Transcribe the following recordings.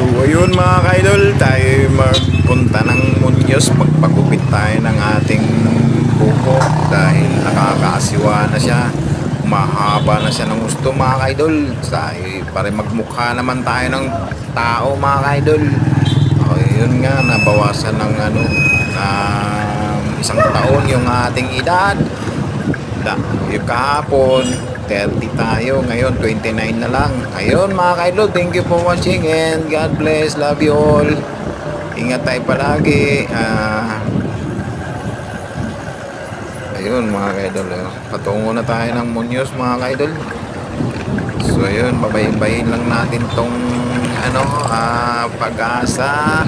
So ayun mga kaidol, tayo magpunta ng Muñoz, magpagupit tayo ng ating buko dahil nakakaasiwa na siya, mahaba na siya ng gusto mga kaidol. Tayo para magmukha naman tayo ng tao mga kaidol. Ayun nga, nabawasan ng isang taon yung ating edad. Yung kahapon 30 tayo, ngayon 29 na lang. Ayun mga kaidol, thank you for watching and God bless, love you all. Ingat tayo palagi. Ayun mga kaidol, patungo na tayo ng Muñoz mga kaidol. So ayun, babayin lang natin tong Pag-asa.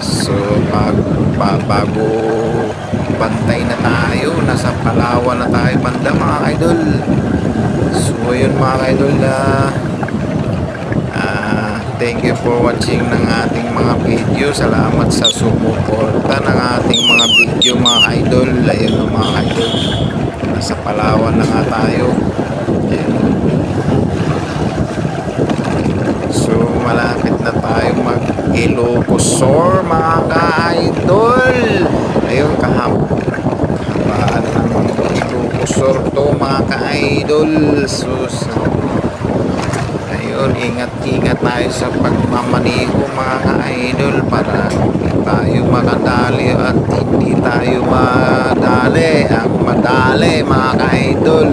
So bago bantay na tayo, nasa Palawan na tayo banda mga idol. So ayun mga idol, thank you for watching ng ating mga video. Salamat sa sumuporta ng ating mga video mga idol. Ayun mga idol, nasa Palawan na nga tayo. So malapit na tayo mag Ilocosur mga ka-idol. Ayun, kahabaan ng Ilocosur to mga ka-idol. Sus, ayun, ingat tayo sa pagmamaneho mga ka-idol para tayo makadali at hindi tayo madali. Ang madali mga ka-idol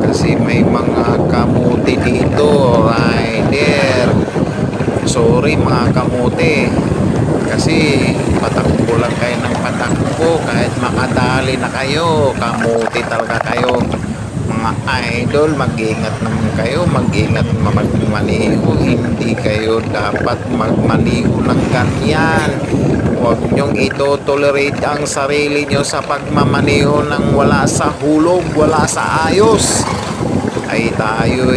kasi may mga kamuti dito, rider. Sorry mga kamuti, kasi patakbo lang kayo ng patakbo kahit makadali na kayo. Kamuti talaga kayo mga idol. Mag-ingat naman kayo, mag-ingat magmaniho. Hindi kayo dapat magmaniho ng ganyan. Huwag nyong ito-tolerate ang sarili nyo sa pagmamaniho ng wala sa hulog, wala sa ayos. Ay tayo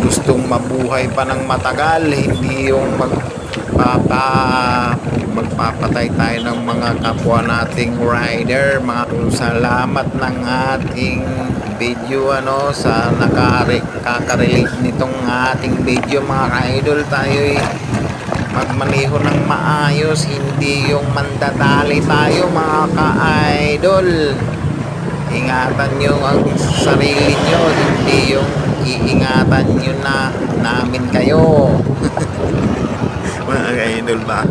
gustong mabuhay pa ng matagal, hindi yung magpapatay tayo ng mga kapwa nating rider. Salamat ng ating video sa kakarelate nitong ating video mga ka-idol. Tayo magmaneho ng maayos, hindi yung mandadali tayo mga ka-idol. Ingatan nyo ang sarili nyo, hindi yung iingatan nyo na namin kayo. Mga ka-idol ba?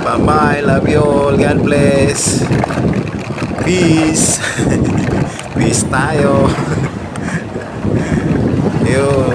Bye bye, love you all, God bless, peace. Peace tayo. Yun.